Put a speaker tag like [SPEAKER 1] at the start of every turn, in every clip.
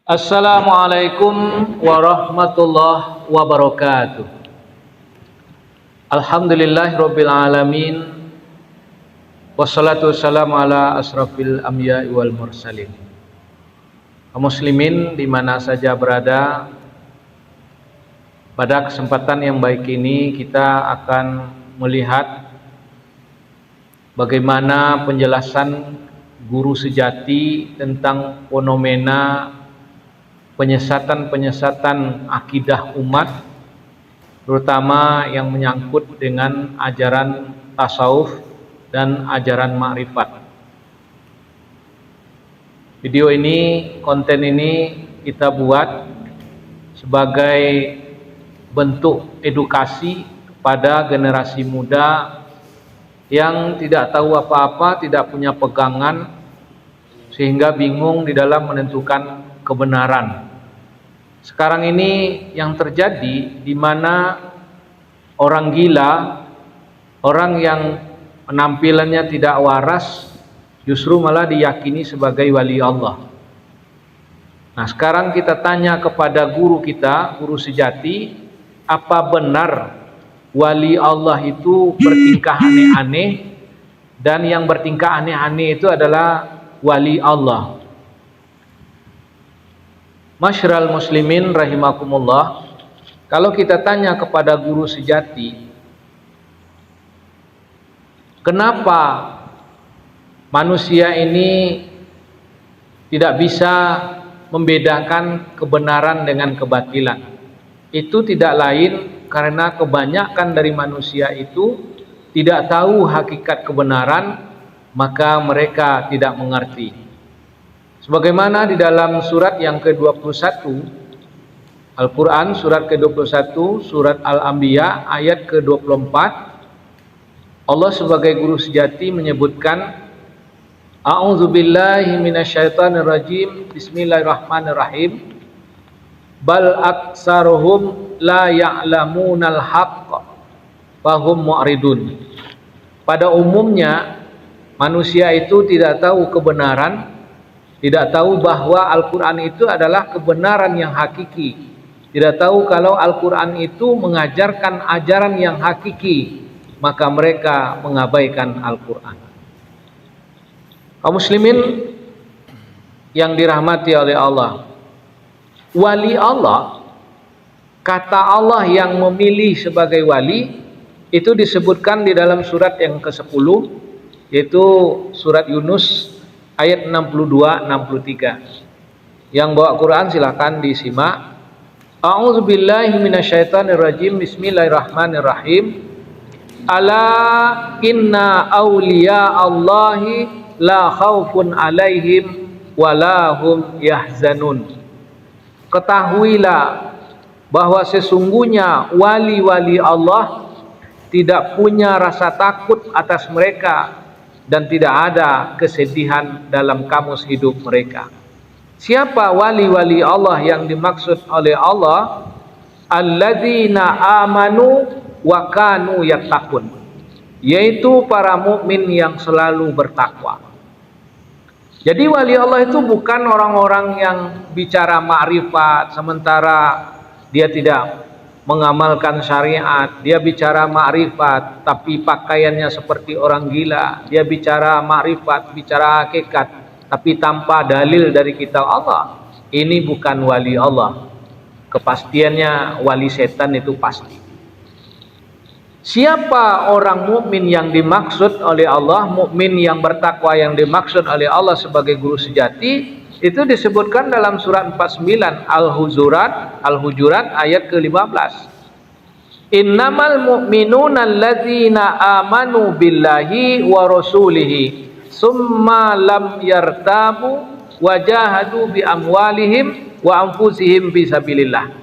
[SPEAKER 1] Assalamualaikum warahmatullahi wabarakatuh. Alhamdulillahirabbil alamin. Wassalatu wassalamu ala asrafil anbiya'i wal mursalin. Kaum muslimin di mana saja berada, pada kesempatan yang baik ini kita akan melihat bagaimana penjelasan guru sejati tentang fenomena penyesatan akidah umat, terutama yang menyangkut dengan ajaran tasawuf dan ajaran ma'rifat. Video ini, konten ini kita buat sebagai bentuk edukasi kepada generasi muda yang tidak tahu apa-apa, tidak punya pegangan, sehingga bingung di dalam menentukan kebenaran. Sekarang ini yang terjadi di mana orang gila, orang yang penampilannya tidak waras, justru malah diyakini sebagai wali Allah. Nah, sekarang kita tanya kepada guru kita, guru sejati, apa benar wali Allah itu bertingkah aneh-aneh, dan yang bertingkah aneh-aneh itu adalah wali Allah? Masyarul muslimin rahimakumullah, kalau kita tanya kepada guru sejati, kenapa manusia ini tidak bisa membedakan kebenaran dengan kebatilan? Itu tidak lain karena kebanyakan dari manusia itu tidak tahu hakikat kebenaran, maka mereka tidak mengerti. Sebagaimana di dalam surat yang ke-21 Al-Quran, surat ke-21, surat Al-Anbiya ayat ke-24, Allah sebagai guru sejati menyebutkan, A'udzubillahi minasyaitonirrajim, Bismillahirrahmanirrahim, Bal aksaruhum la ya'lamunal haqq fahum mu'ridun. Pada umumnya manusia itu tidak tahu kebenaran, tidak tahu bahwa Al-Quran itu adalah kebenaran yang hakiki, tidak tahu kalau Al-Quran itu mengajarkan ajaran yang hakiki, maka mereka mengabaikan Al-Quran. Kaum muslimin yang dirahmati oleh Allah, wali Allah, kata Allah yang memilih sebagai wali, itu disebutkan di dalam surat yang ke-10, yaitu surat Yunus ayat 62-63. Yang bawa Quran silahkan disimak. A'udzubillahi minasyaitonirrajim, Bismillahirrahmanirrahim. Ala inna awliya Allahi la khaufun alaihim walahum yahzanun. Ketahuilah bahwa sesungguhnya wali-wali Allah tidak punya rasa takut atas mereka, dan tidak ada kesedihan dalam kamus hidup mereka. Siapa wali-wali Allah yang dimaksud oleh Allah? Alladzina amanu wa kanu yattaqun, yaitu para mukmin yang selalu bertakwa. Jadi wali Allah itu bukan orang-orang yang bicara ma'rifat sementara dia tidak mengamalkan syariat. Dia bicara ma'rifat tapi pakaiannya seperti orang gila. Dia bicara ma'rifat, bicara hakikat, tapi tanpa dalil dari kitab Allah. Ini bukan wali Allah. Kepastiannya wali setan itu pasti. Siapa orang mukmin yang dimaksud oleh Allah, mukmin yang bertakwa yang dimaksud oleh Allah sebagai guru sejati? Itu disebutkan dalam surat 49 Al-Hujurat ayat ke-15. Innamal mu'minuna alladzina amanu billahi wa rasulihi summa lam yartabu wajahadu bi amwalihim wa anfusihim fisabilillah.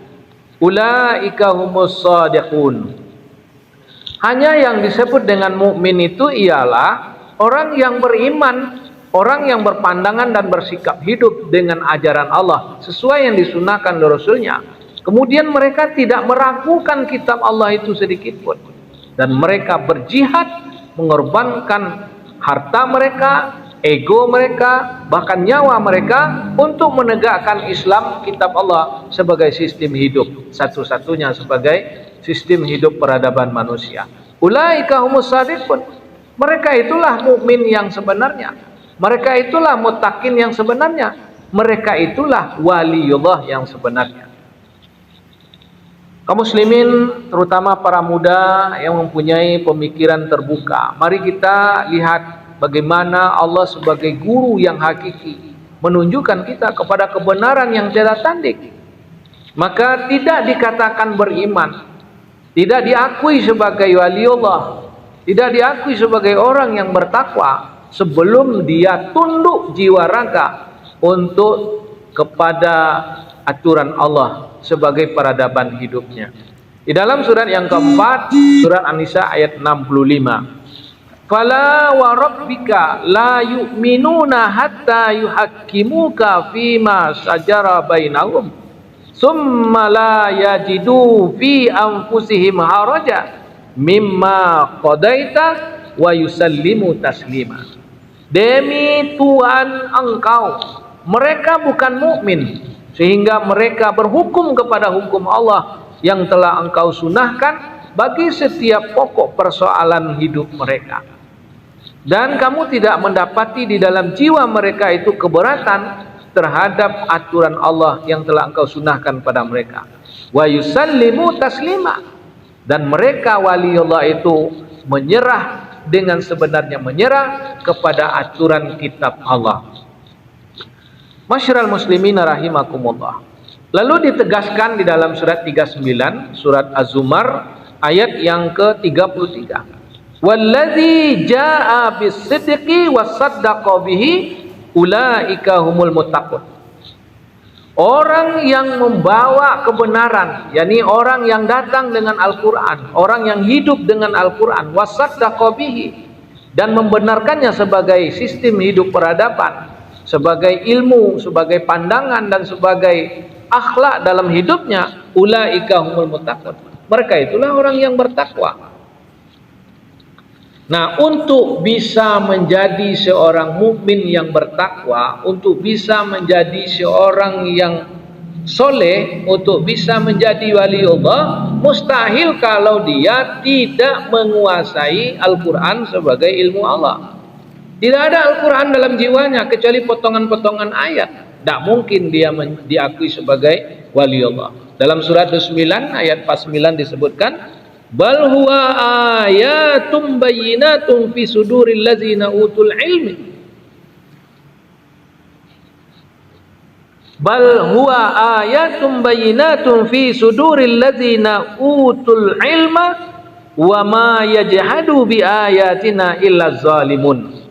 [SPEAKER 1] Ulaika humus shadiqun. Hanya yang disebut dengan mukmin itu ialah orang yang beriman, orang yang berpandangan dan bersikap hidup dengan ajaran Allah sesuai yang disunahkan oleh Rasulnya. Kemudian mereka tidak meragukan kitab Allah itu sedikit pun, dan mereka berjihad, mengorbankan harta mereka, ego mereka, bahkan nyawa mereka untuk menegakkan Islam, kitab Allah sebagai sistem hidup satu-satunya, sebagai sistem hidup peradaban manusia. Ulaika humus shadiqun. Mereka itulah mukmin yang sebenarnya. Mereka itulah muttaqin yang sebenarnya. Mereka itulah waliullah yang sebenarnya. Kaum muslimin, terutama para muda yang mempunyai pemikiran terbuka, mari kita lihat bagaimana Allah sebagai guru yang hakiki menunjukkan kita kepada kebenaran yang tiada tanding. Maka tidak dikatakan beriman, tidak diakui sebagai waliullah, tidak diakui sebagai orang yang bertakwa sebelum dia tunduk jiwa raga untuk kepada aturan Allah sebagai peradaban hidupnya. Di dalam surat yang keempat, surat An-Nisa ayat 65. Fala wa rabbika la yu'minuna hatta yuhakkimuka fima shajara bainahum summa la yajidu fi anfusihim haraja mimma qadaita wa yusallimu taslima. Demi Tuhan engkau, mereka bukan mukmin sehingga mereka berhukum kepada hukum Allah yang telah engkau sunahkan bagi setiap pokok persoalan hidup mereka. Dan kamu tidak mendapati di dalam jiwa mereka itu keberatan terhadap aturan Allah yang telah engkau sunahkan pada mereka. Wa yusallimu taslima. Dan mereka waliullah itu menyerah dengan sebenarnya menyerah kepada aturan kitab Allah. Masyiral muslimin rahimakumullah. Lalu ditegaskan di dalam surat 39, surat Az-Zumar ayat yang ke-33. Wallazi jaa bis-sidqi was-saddaqa bihi ulaika humul muttaqun. Orang yang membawa kebenaran, yakni orang yang datang dengan Al-Qur'an, orang yang hidup dengan Al-Qur'an, was-saddaqa bihi, dan membenarkannya sebagai sistem hidup peradaban, sebagai ilmu, sebagai pandangan dan sebagai akhlak dalam hidupnya, ulaika humul muttaqun. Mereka itulah orang yang bertakwa. Nah, untuk bisa menjadi seorang mukmin yang bertakwa, untuk bisa menjadi seorang yang soleh, untuk bisa menjadi waliullah, mustahil kalau dia tidak menguasai Al-Quran sebagai ilmu Allah. Tidak ada Al-Quran dalam jiwanya kecuali potongan-potongan ayat. Tidak mungkin dia diakui sebagai waliullah. Dalam surat 9 ayat 49 disebutkan, bal huwa ayatum bayyinatun fi suduril ladzina utul ilmi. Bal huwa ayatum bayyinatun fi suduril ladzina utul ilma wa ma yajhadu bi ayatina illa zalimun.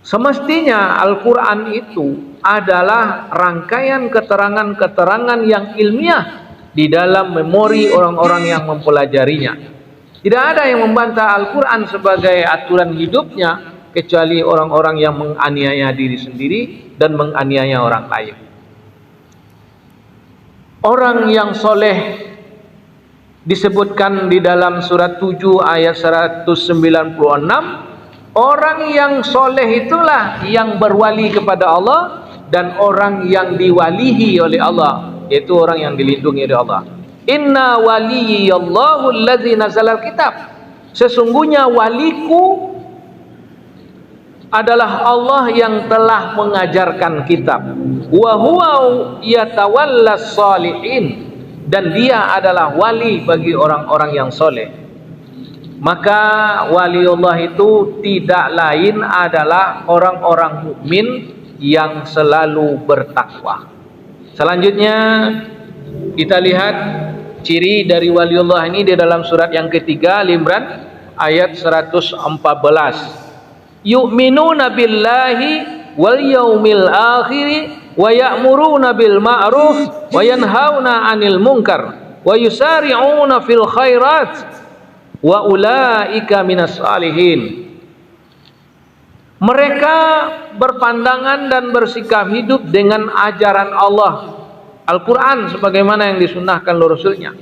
[SPEAKER 1] Semestinya Al-Quran itu adalah rangkaian keterangan-keterangan yang ilmiah di dalam memori orang-orang yang mempelajarinya. Tidak ada yang membantah Al-Quran sebagai aturan hidupnya kecuali orang-orang yang menganiaya diri sendiri dan menganiaya orang lain. Orang yang soleh disebutkan di dalam surat 7 ayat 196. Orang yang soleh itulah yang berwali kepada Allah dan orang yang diwalihi oleh Allah, yaitu orang yang dilindungi oleh Allah. Inna waliyallahu allazi nazalal kitab. Sesungguhnya waliku adalah Allah yang telah mengajarkan kitab. Wa huwa yatawallas shalihin, dan dia adalah wali bagi orang-orang yang soleh. Maka waliullah itu tidak lain adalah orang-orang mukmin yang selalu bertakwa. Selanjutnya kita lihat ciri dari waliullah ini di dalam surat yang ketiga Al-Imran ayat 114. Yu'minuna billahi wal yaumil akhir wa ya'muruna bil ma'ruf wa yanhauna 'anil munkar wa yusari'una fil khairat wa ulaika minas salihin. Mereka berpandangan dan bersikap hidup dengan ajaran Allah Al-Quran sebagaimana yang disunnahkan oleh Rasulnya.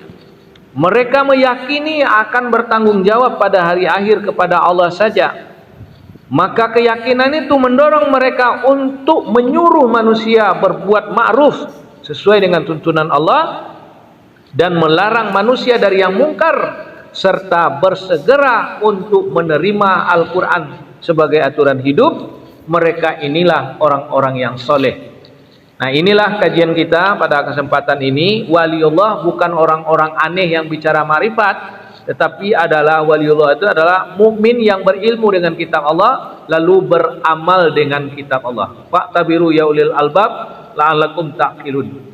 [SPEAKER 1] Mereka meyakini akan bertanggung jawab pada hari akhir kepada Allah saja. Maka keyakinan itu mendorong mereka untuk menyuruh manusia berbuat ma'ruf sesuai dengan tuntunan Allah dan melarang manusia dari yang mungkar, serta bersegera untuk menerima Al-Quran sebagai aturan hidup. Mereka inilah orang-orang yang soleh. Nah, inilah kajian kita pada kesempatan ini. Waliullah bukan orang-orang aneh yang bicara marifat, tetapi adalah waliullah itu adalah mukmin yang berilmu dengan kitab Allah lalu beramal dengan kitab Allah. Fa'tabiru ya ulil albab la'allakum ta'qilun.